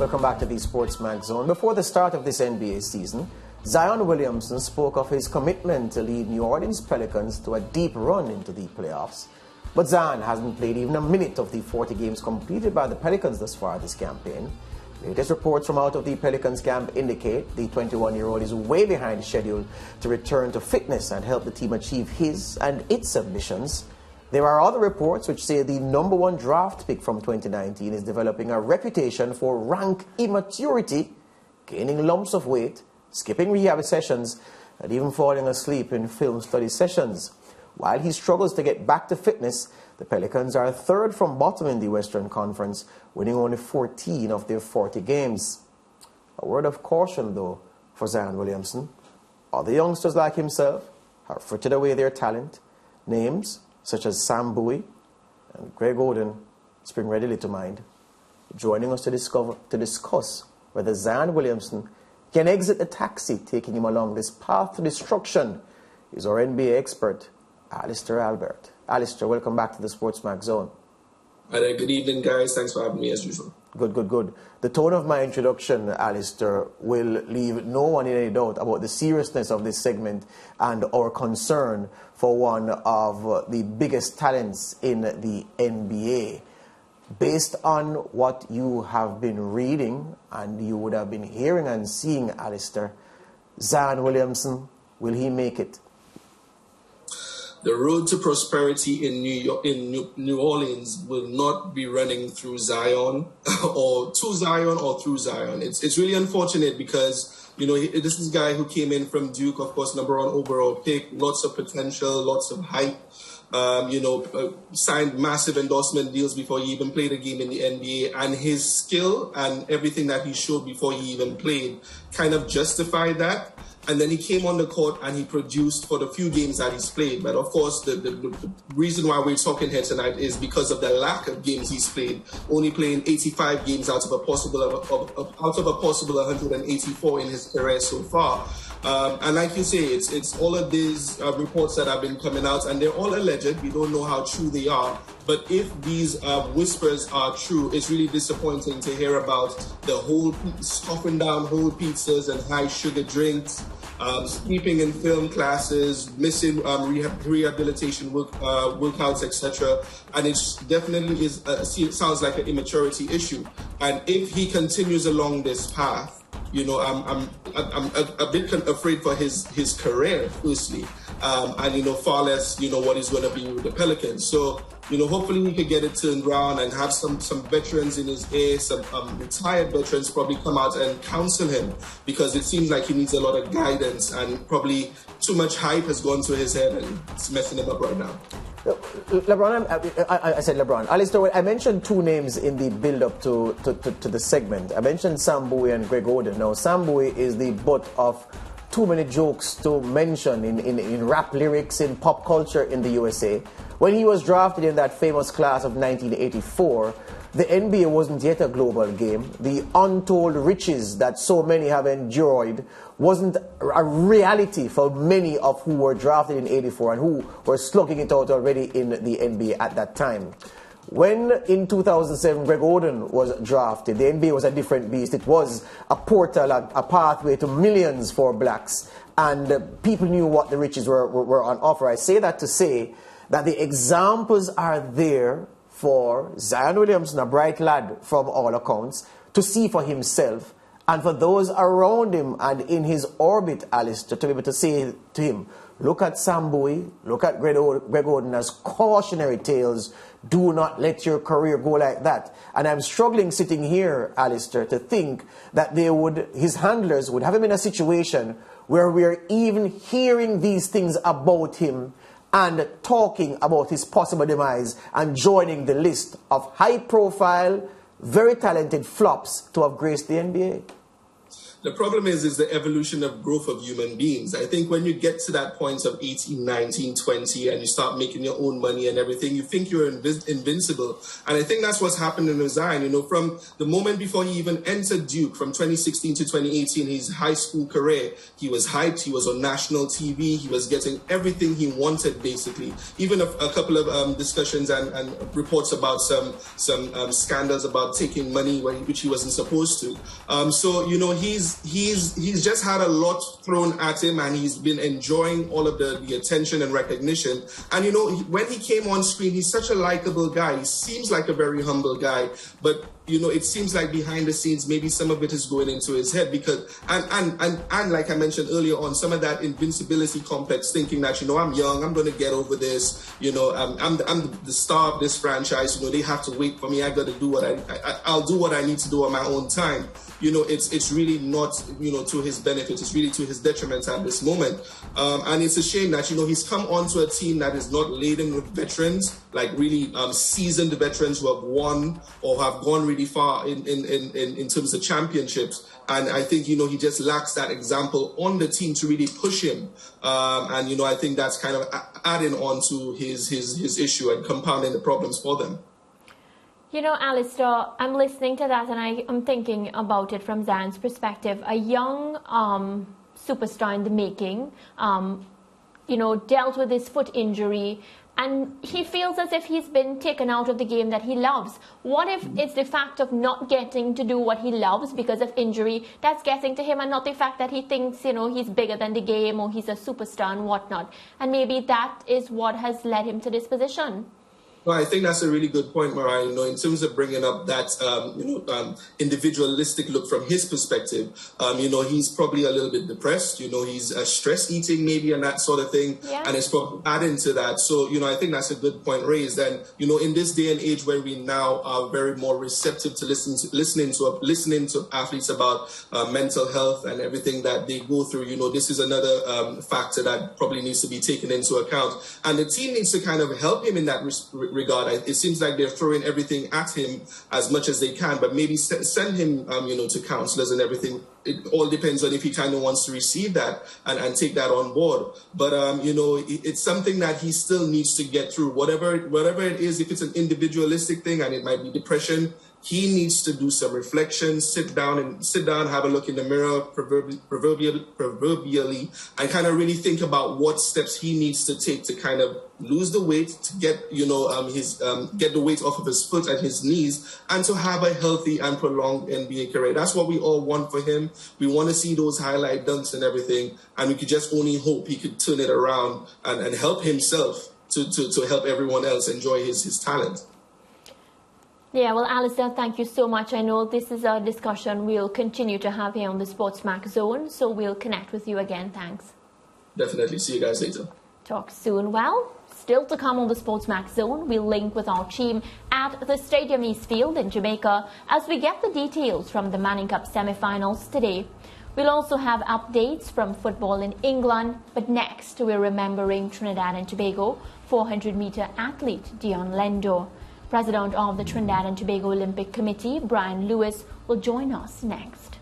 Welcome back to the SportsMax Zone. Before the start of this NBA season, Zion Williamson spoke of his commitment to lead New Orleans Pelicans to a deep run into the playoffs. But Zion hasn't played even a minute of the 40 games completed by the Pelicans thus far this campaign. Latest reports from out of the Pelicans camp indicate the 21-year-old is way behind schedule to return to fitness and help the team achieve his and its ambitions. There are other reports which say the #1 draft pick from 2019 is developing a reputation for rank immaturity, gaining lumps of weight, skipping rehab sessions, and even falling asleep in film study sessions. While he struggles to get back to fitness, the Pelicans are third from bottom in the Western Conference, winning only 14 of their 40 games. A word of caution, though, for Zion Williamson. Other youngsters like himself have frittered away their talent. Names such as Sam Bowie and Greg Oden spring readily to mind. Joining us to discuss whether Zion Williamson can exit the taxi taking him along this path to destruction is our NBA expert, Alister Albert. Alister, welcome back to the SportsMax Zone. Hi there, good evening, guys. Thanks for having me as usual. Good. The tone of my introduction, Alister, will leave no one in any doubt about the seriousness of this segment and our concern for one of the biggest talents in the NBA. Based on what you have been reading and you would have been hearing and seeing, Alister, Zion Williamson, will he make it? The road to prosperity in New Orleans will not be running through Zion or to Zion or through Zion. It's really unfortunate because, you know, this is a guy who came in from Duke, of course, #1 overall pick, lots of potential, lots of hype, signed massive endorsement deals before he even played a game in the NBA, and his skill and everything that he showed before he even played kind of justified that. And then he came on the court and he produced for the few games that he's played. But of course, the reason why we're talking here tonight is because of the lack of games he's played. Only playing 85 games out of a possible 184 in his career so far. And like you say, it's all of these reports that have been coming out, and they're all alleged. We don't know how true they are. But if these whispers are true, it's really disappointing to hear about the whole stuffing down whole pizzas and high sugar drinks, sleeping in film classes, missing rehabilitation workouts, etc. And it definitely sounds like an immaturity issue. And if he continues along this path, you know, I'm a bit afraid for his career, firstly, and, you know, far less, you know, what he's going to be with the Pelicans. So, you know, hopefully he could get it turned around and have some veterans in his ear, some retired veterans probably come out and counsel him, because it seems like he needs a lot of guidance, and probably too much hype has gone to his head and it's messing him up right now. LeBron, I said LeBron. Alister, I mentioned two names in the build-up to the segment. I mentioned Sam Bowie and Greg Oden. Now, Sam Bowie is the butt of too many jokes to mention in rap lyrics, in pop culture in the USA. When he was drafted in that famous class of 1984, the NBA wasn't yet a global game. The untold riches that so many have enjoyed wasn't a reality for many of who were drafted in 84 and who were slugging it out already in the NBA at that time. When in 2007 Greg Oden was drafted, the NBA was a different beast. It was a portal, a pathway to millions for blacks, and people knew what the riches were on offer. I say that to say that the examples are there for Zion Williamson, a bright lad from all accounts, to see for himself, and for those around him and in his orbit, Alister, to be able to say to him, look at Sam Bowie, look at Greg Oden as cautionary tales. Do not let your career go like that. And I'm struggling sitting here, Alister, to think that his handlers would have him in a situation where we're even hearing these things about him and talking about his possible demise and joining the list of high-profile, very talented flops to have graced the NBA. The problem is the evolution of growth of human beings. I think when you get to that point of 18, 19, 20, and you start making your own money and everything, you think you're invincible. And I think that's what's happened in Zion. You know, from the moment before he even entered Duke, from 2016 to 2018, his high school career, he was hyped. He was on national TV. He was getting everything he wanted, basically. Even a couple of discussions and reports about some scandals about taking money which he wasn't supposed to. So, you know, he's just had a lot thrown at him, and he's been enjoying all of the attention and recognition. And, you know, when he came on screen, he's such a likable guy. He seems like a very humble guy, but you know, it seems like behind the scenes, maybe some of it is going into his head because, and like I mentioned earlier on, some of that invincibility complex, thinking that, you know, I'm young, I'm going to get over this, you know, I'm the star of this franchise, you know, they have to wait for me, I got to do what I'll do what I need to do on my own time. You know, it's really not, you know, to his benefit, it's really to his detriment at this moment. And it's a shame that, you know, he's come onto a team that is not laden with veterans, like really seasoned veterans who have won or have gone really far in terms of championships. And I think, you know, he just lacks that example on the team to really push him. And, you know, I think that's kind of adding on to his issue and compounding the problems for them. You know, Alister, I'm listening to that and I'm thinking about it from Zion's perspective. A young superstar in the making, you know, dealt with his foot injury, and he feels as if he's been taken out of the game that he loves. What if it's the fact of not getting to do what he loves because of injury that's getting to him, and not the fact that he thinks, you know, he's bigger than the game or he's a superstar and whatnot? And maybe that is what has led him to this position. Well, I think that's a really good point, Mariah. You know, in terms of bringing up that, individualistic look from his perspective, you know, he's probably a little bit depressed. You know, he's stress eating maybe and that sort of thing. Yeah. And it's probably adding to that. So, you know, I think that's a good point raised. And, you know, in this day and age where we now are very more receptive to listening to athletes about mental health and everything that they go through, you know, this is another factor that probably needs to be taken into account. And the team needs to kind of help him in that regard. It seems like they're throwing everything at him as much as they can, but maybe send him, you know, to counselors and everything. It all depends on if he kind of wants to receive that and take that on board. But, you know, it's something that he still needs to get through. Whatever it is, if it's an individualistic thing and it might be depression, he needs to do some reflection, sit down, have a look in the mirror, proverbially, and kind of really think about what steps he needs to take to kind of lose the weight, to get, you know, get the weight off of his foot and his knees, and to have a healthy and prolonged NBA career. That's what we all want for him. We want to see those highlight dunks and everything, and we could just only hope he could turn it around and help himself to help everyone else enjoy his talent. Yeah, well, Alister, thank you so much. I know this is a discussion we'll continue to have here on the SportsMax Zone, so we'll connect with you again. Thanks. Definitely. See you guys later. Talk soon. Well, still to come on the SportsMax Zone, we'll link with our team at the Stadium East Field in Jamaica as we get the details from the Manning Cup semi-finals today. We'll also have updates from football in England, but next we're remembering Trinidad and Tobago 400-meter athlete Dion Lendo. President of the Trinidad and Tobago Olympic Committee, Brian Lewis, will join us next.